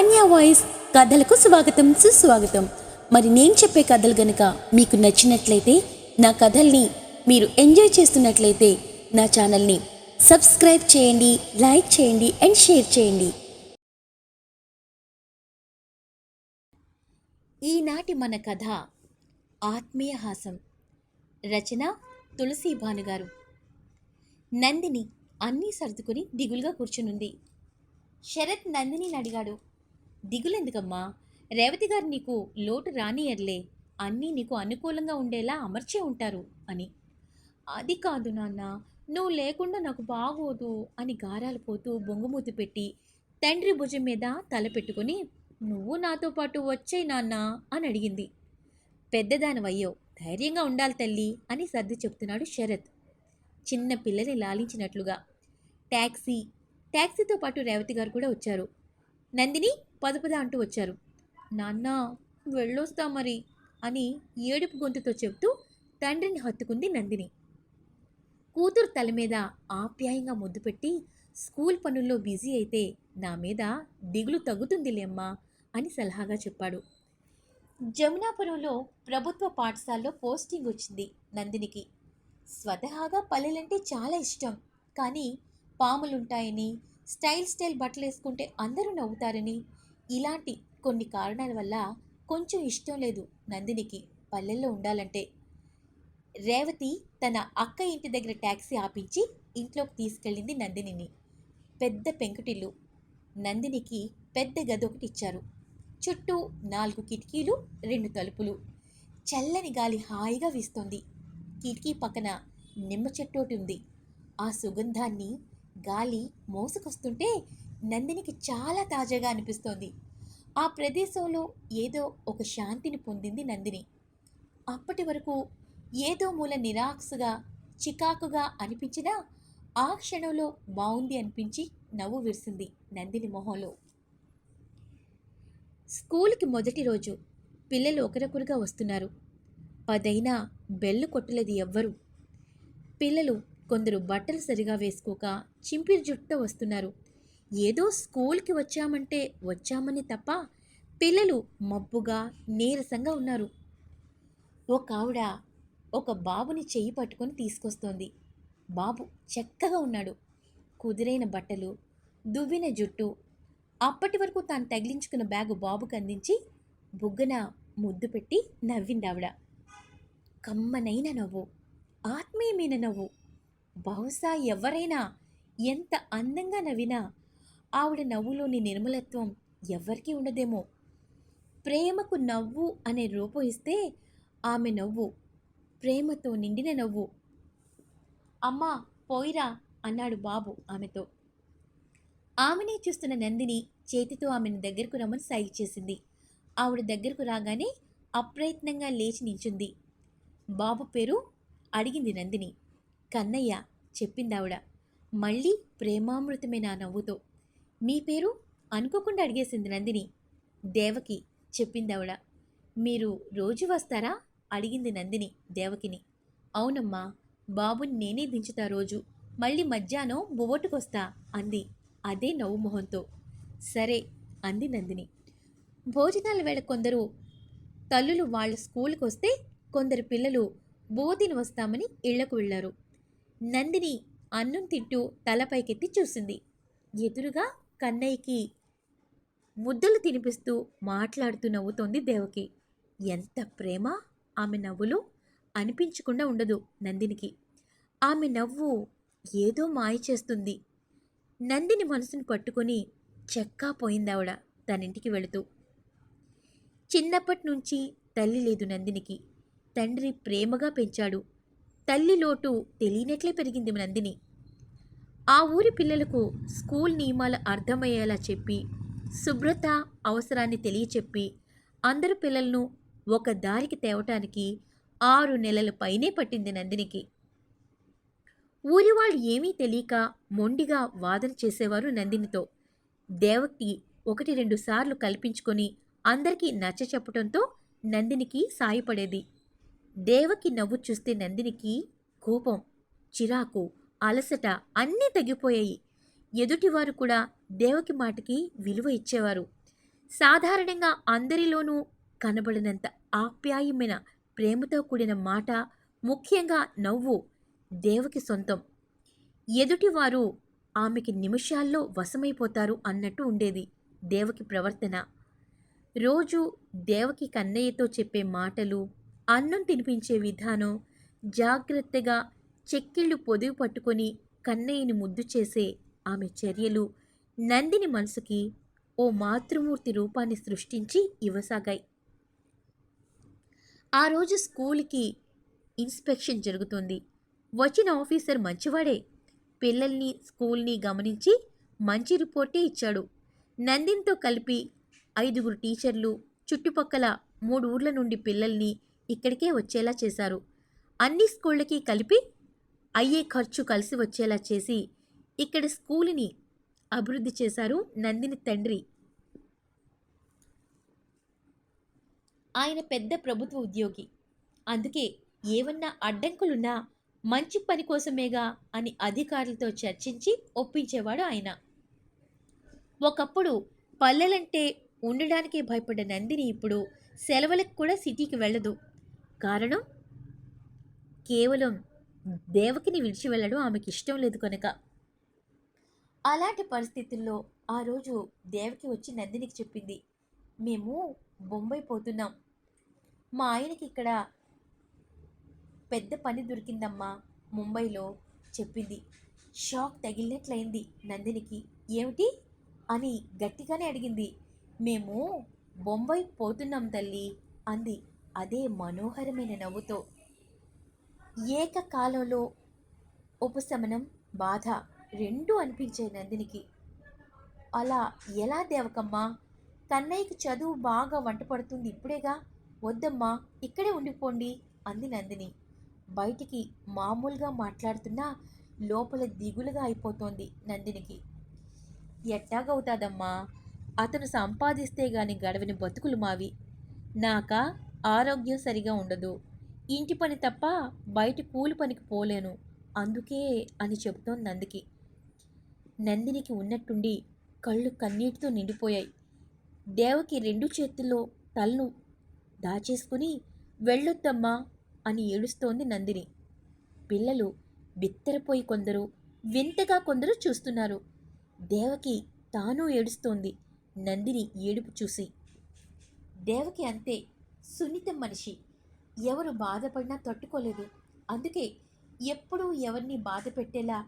Vanya voice కథలకు స్వాగతం సుస్వాగతం. మరి నేను చెప్పే కథలు గనుక మీకు నచ్చినట్లయితే, నా కథల్ని మీరు ఎంజాయ్ చేస్తున్నట్లయితే నా ఛానల్ని సబ్స్క్రైబ్ చేయండి, లైక్ చేయండి అండ్ షేర్ చేయండి. ఈనాటి మన కథ ఆత్మీయహాసం. రచన తులసి భానుగారు. నందిని అన్నీ సర్దుకుని దిగులుగా కూర్చునుంది. శరత్ నందినిని అడిగాడు, దిగులెందుకమ్మా? రేవతి గారు నీకు లోటు రానియర్లే, అన్నీ నీకు అనుకూలంగా ఉండేలా అమర్చే ఉంటారు అని. అది కాదు నాన్న, నువ్వు లేకుండా నాకు బాగోదు అని గారాలు పోతూ బొంగుమూతి పెట్టి తండ్రి భుజం మీద తల పెట్టుకుని, నువ్వు నాతో పాటు వచ్చేయి నాన్న అని అడిగింది. పెద్దదానివయ్యో, ధైర్యంగా ఉండాలి తల్లి అని సర్ది చెప్తున్నాడు శరత్ చిన్న పిల్లని లాలించినట్లుగా. ట్యాక్సీతో పాటు రేవతి గారు కూడా వచ్చారు. నందిని పదపద అంటూ వచ్చారు. నాన్న వెళ్ళొస్తా మరి అని ఏడుపు గొంతుతో చెబుతూ తండ్రిని హత్తుకుంది నందిని. కూతురు తల మీద ఆప్యాయంగా ముద్దు పెట్టి, స్కూల్ పనుల్లో బిజీ అయితే నా మీద దిగులు తగ్గుతుందిలేమ్మా అని సలహాగా చెప్పాడు. జమునాపురంలో ప్రభుత్వ పాఠశాలలో పోస్టింగ్ వచ్చింది నందినికి. స్వతహాగా పల్లెలంటే చాలా ఇష్టం, కానీ పాములుంటాయని, స్టైల్ బట్టలు వేసుకుంటే అందరూ నవ్వుతారని, ఇలాంటి కొన్ని కారణాల వల్ల కొంచెం ఇష్టం లేదు నందినికి పల్లెల్లో ఉండాలంటే. రేవతి తన అక్క ఇంటి దగ్గర ట్యాక్సీ ఆపించి ఇంట్లోకి తీసుకెళ్ళింది నందినిని. పెద్ద పెంకుటిల్లు. నందినికి పెద్ద గది ఒకటి ఇచ్చారు. చుట్టూ 4 కిటికీలు, 2 తలుపులు. చల్లని గాలి హాయిగా వీస్తోంది. కిటికీ పక్కన నిమ్మ చెట్టోటి ఉంది. ఆ సుగంధాన్ని గాలి మోసుకొస్తుంటే నందినికి చాలా తాజాగా అనిపిస్తోంది. ఆ ప్రదేశంలో ఏదో ఒక శాంతిని పొందింది నందిని. అప్పటి వరకు ఏదో మూల నిరాశగా, చికాకుగా అనిపించినా ఆ క్షణంలో బాగుంది అనిపించి నవ్వు విరిసింది నందిని మొహంలో. స్కూల్కి మొదటి రోజు. పిల్లలు ఒకరొకరుగా వస్తున్నారు. 10 అయినా బెల్లు కొట్టలేదు ఎవ్వరూ. పిల్లలు కొందరు బట్టలు సరిగా వేసుకోక చింపిరి జుట్టుతో వస్తున్నారు. ఏదో స్కూల్కి వచ్చామంటే వచ్చామని తప్ప పిల్లలు మబ్బుగా, నీరసంగా ఉన్నారు. ఒక ఆవిడ ఒక బాబుని చెయ్యి పట్టుకొని తీసుకొస్తోంది. బాబు చక్కగా ఉన్నాడు. కుదిరైన బట్టలు, దువ్విన జుట్టు. అప్పటి వరకు తాను తగిలించుకున్న బ్యాగు బాబుకు అందించి బుగ్గన ముద్దు పెట్టి నవ్విందావిడ. కమ్మనైన నవ్వు, ఆత్మీయమైన నవ్వు. బహుశా ఎవరైనా ఎంత అందంగా నవ్వినా ఆవిడ నవ్వులోని నిర్మలత్వం ఎవ్వరికీ ఉండదేమో. ప్రేమకు నవ్వు అనే రూపం ఇస్తే ఆమె నవ్వు ప్రేమతో నిండిన నవ్వు. అమ్మా పోయిరా అన్నాడు బాబు ఆమెతో. ఆమెనే చూస్తున్న నందిని చేతితో ఆమెను దగ్గరకు రమ్మని సైగ చేసింది. ఆవిడ దగ్గరకు రాగానే అప్రయత్నంగా లేచి నిల్చుంది. బాబు పేరు అడిగింది నందిని. కన్నయ్య చెప్పిందావిడ మళ్ళీ ప్రేమామృతమైన ఆ నవ్వుతో. మీ పేరు అనుకోకుండా అడిగేసింది నందిని. దేవకి చెప్పిందావిడ. మీరు రోజు వస్తారా అడిగింది నందిని దేవకిని. అవునమ్మా, బాబుని నేనే దించుతా రోజు, మళ్ళీ మధ్యాహ్నం బువ్వట్టుకొస్తా అంది అదే నవ్వు మొహంతో. సరే అంది నందిని. భోజనాల వేళ కొందరు తల్లులు వాళ్ళ స్కూల్కి వస్తే కొందరు పిల్లలు బోధిని వస్తామని ఇళ్లకు వెళ్లారు. నందిని అన్నం తింటూ తలపైకెత్తి చూసింది. ఎదురుగా కన్నయ్యకి ముద్దలు తినిపిస్తూ మాట్లాడుతూ నవ్వుతోంది దేవకి. ఎంత ప్రేమ ఆమె నవ్వులు అనిపించకుండా ఉండదు నందినికి. ఆమె నవ్వు ఏదో మాయ చేస్తుంది. నందిని మనసును పట్టుకొని చెక్కా పోయిందావిడ తనింటికి వెళుతూ. చిన్నప్పటి నుంచి తల్లి లేదు నందినికి. తండ్రి ప్రేమగా పెంచాడు. తల్లి లోటు తెలియనట్లే పెరిగింది నందిని. ఆ ఊరి పిల్లలకు స్కూల్ నియమాలు అర్థమయ్యేలా చెప్పి, శుభ్రత అవసరాన్ని తెలియచెప్పి, అందరు పిల్లలను ఒక దారికి తేవటానికి 6 నెలల పైనే పట్టింది నందినికి. ఊరి వాళ్ళు ఏమీ తెలియక మొండిగా వాదన చేసేవారు నందినితో. దేవకి 1-2 సార్లు కల్పించుకొని అందరికీ నచ్చ చెప్పటంతో నందినికి సాయపడేది. దేవకి నవ్వు చూస్తే నందినికి కోపం, చిరాకు, అలసట అన్నీ తగ్గిపోయాయి. ఎదుటివారు కూడా దేవకి మాటకి విలువ ఇచ్చేవారు. సాధారణంగా అందరిలోనూ కనబడినంత ఆప్యాయమైన ప్రేమతో కూడిన మాట, ముఖ్యంగా నవ్వు దేవకి సొంతం. ఎదుటివారు ఆమెకి నిమిషాల్లో వశమైపోతారు అన్నట్టు ఉండేది దేవకి ప్రవర్తన. రోజు దేవకి కన్నయ్యతో చెప్పే మాటలు, అన్నం తినిపించే విధానం, జాగ్రత్తగా చెక్కిళ్ళు పొదివి పట్టుకొని కన్నయ్యని ముద్దు చేసే ఆమె చర్యలు నందిని మనసుకి ఓ మాతృమూర్తి రూపాన్ని సృష్టించి ఇవ్వసాగాయి. ఆ రోజు స్కూల్కి ఇన్స్పెక్షన్ జరుగుతుంది. వచ్చిన ఆఫీసర్ మంచివాడే. పిల్లల్ని స్కూల్ని గమనించి మంచి రిపోర్టే ఇచ్చాడు. నందినితో కలిపి 5 టీచర్లు, చుట్టుపక్కల 3 ఊర్ల నుండి పిల్లల్ని ఇక్కడికే వచ్చేలా చేశారు. అన్ని స్కూళ్ళకి కలిపి అయ్యే ఖర్చు కలిసి వచ్చేలా చేసి ఇక్కడ స్కూలుని అభివృద్ధి చేశారు నందిని తండ్రి. ఆయన పెద్ద ప్రభుత్వ ఉద్యోగి. అందుకే ఏవన్నా అడ్డంకులున్నా మంచి పని కోసమేగా అని అధికారులతో చర్చించి ఒప్పించేవాడు ఆయన. ఒకప్పుడు పల్లెలంటే ఉండడానికి భయపడ్డ నందిని ఇప్పుడు సెలవులకు కూడా సిటీకి వెళ్ళదు. కారణం కేవలం దేవకిని విడిచి వెళ్ళడం ఆమెకి ఇష్టం లేదు కనుక. అలాంటి పరిస్థితుల్లో ఆ రోజు దేవకి వచ్చి నందినికి చెప్పింది, మేము బొంబాయి పోతున్నాం. మా ఆయనకి ఇక్కడ పెద్ద పని దొరికిందమ్మా ముంబైలో చెప్పింది. షాక్ తగిలినట్లయింది నందినికి. ఏమిటి అని గట్టిగానే అడిగింది. మేము బొంబాయి పోతున్నాం తల్లి అంది అదే మనోహరమైన నవ్వుతో. ఏకకాలంలో ఉపశమనం, బాధ రెండూ అనిపించే నందినికి. అలా ఎలా దేవకమ్మా? కన్నయ్యకి చదువు బాగా వంట పడుతుంది ఇప్పుడేగా. వద్దమ్మా, ఇక్కడే ఉండిపోండి అంది నందిని. బయటికి మామూలుగా మాట్లాడుతున్నా లోపల దిగులుగా అయిపోతోంది నందినికి. ఎట్టాగవుతాదమ్మా, అతను సంపాదిస్తే గాని గడవని బతుకులు మావి. నాకా ఆరోగ్యం సరిగా ఉండదు. ఇంటి పని తప్ప బయట కూలి పనికి పోలేను. అందుకే అని చెబుతోంది నందికి. నందినికి ఉన్నట్టుండి కళ్ళు కన్నీటితో నిండిపోయాయి. దేవకి 2 చేతుల్లో తలను దాచేసుకుని వెళ్ళొద్దమ్మా అని ఏడుస్తోంది నందిని. పిల్లలు బిత్తరపోయి కొందరు, వింతగా కొందరు చూస్తున్నారు. దేవకి తాను ఏడుస్తోంది నందిని ఏడుపు చూసి. దేవకి అంతే, సున్నితం మనిషి. ఎవరు బాధపడినా తట్టుకోలేదు. అందుకే ఎప్పుడూ ఎవరిని బాధ పెట్టేలా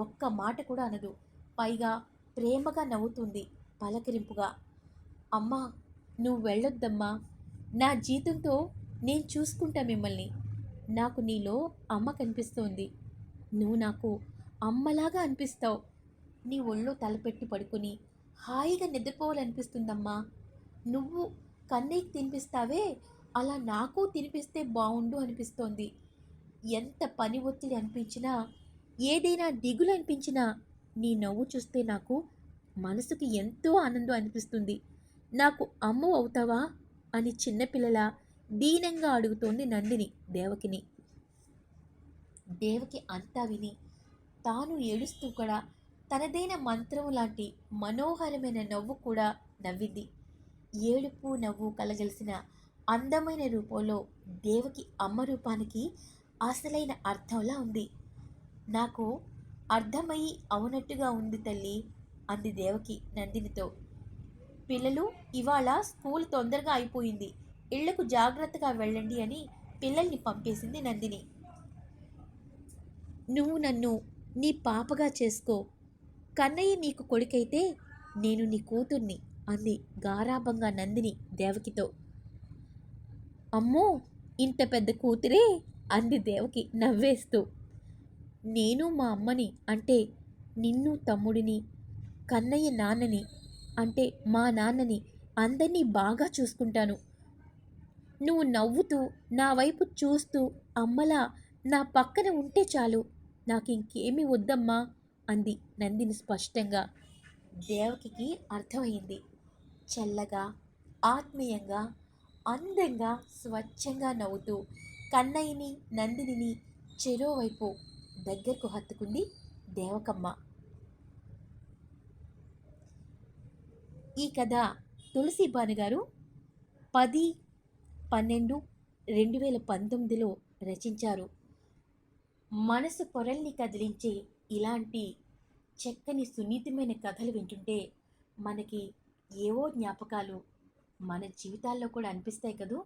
ఒక్క మాట కూడా అనదు. పైగా ప్రేమగా నవ్వుతుంది పలకరింపుగా. అమ్మా, నువ్వు వెళ్ళొద్దమ్మా. నా జీతంతో నేను చూసుకుంటా మిమ్మల్ని. నాకు నీలో అమ్మ కనిపిస్తోంది. నువ్వు నాకు అమ్మలాగా అనిపిస్తావు. నీ ఒళ్ళో తలపెట్టి పడుకుని హాయిగా నిద్రపోవాలనిపిస్తుందమ్మా. నువ్వు కన్నయ్యకి తినిపిస్తావే, అలా నాకు తినిపిస్తే బావుండు అనిపిస్తోంది. ఎంత పని ఒత్తిడి అనిపించినా, ఏదైనా దిగులు అనిపించినా నీ నవ్వు చూస్తే నాకు మనసుకి ఎంతో ఆనందం అనిపిస్తుంది. నాకు అమ్మ అవుతావా అని చిన్నపిల్లల దీనంగా అడుగుతోంది నందిని దేవకిని. దేవకి అంతా విని తాను ఏడుస్తూ కూడా తనదైన మంత్రం లాంటి మనోహరమైన నవ్వు కూడా నవ్వింది. ఏడుపు నవ్వు కలగలిసిన అందమైన రూపంలో దేవకి అమ్మ రూపానికి అసలైన అర్థంలా ఉంది. నాకు అర్థమయ్యి అవునట్టుగా ఉంది తల్లి అంది దేవకి నందినితో. పిల్లలు, ఇవాళ స్కూల్ తొందరగా అయిపోయింది. ఇళ్లకు జాగ్రత్తగా వెళ్ళండి అని పిల్లల్ని పంపేసింది నందిని. నువ్వు నన్ను నీ పాపగా చేసుకో. కన్నయ్య నీకు కొడుకైతే నేను నీ కూతుర్ని అంది గారాబంగా నందిని దేవకితో. అమ్మో, ఇంత పెద్ద కూతురే అంది దేవకి నవ్వేస్తూ. నేను మా అమ్మని అంటే నిన్ను తమ్ముడిని, కన్నయ్య నాన్నని అంటే మా నాన్నని అందరినీ బాగా చూసుకుంటాను. నువ్వు నవ్వుతూ నా వైపు చూస్తూ అమ్మలా నా పక్కన ఉంటే చాలు. నాకింకేమీ వద్దమ్మా అంది నందిని స్పష్టంగా. దేవకికి అర్థమైంది. చల్లగా, ఆత్మీయంగా, అందంగా, స్వచ్ఛంగా నవ్వుతూ కన్నయ్యని నందినిని చెరోవైపు దగ్గరకు హత్తుకుంది దేవకమ్మ. ఈ కథ తులసి భానుగారు 10/12/2019లో రచించారు. మనసు పొరల్ని కదిలించే ఇలాంటి చక్కని సున్నితమైన కథలు వింటుంటే మనకి ఏవో జ్ఞాపకాలు మన జీవితాల్లో కూడా అనిపిస్తాయి కదూ.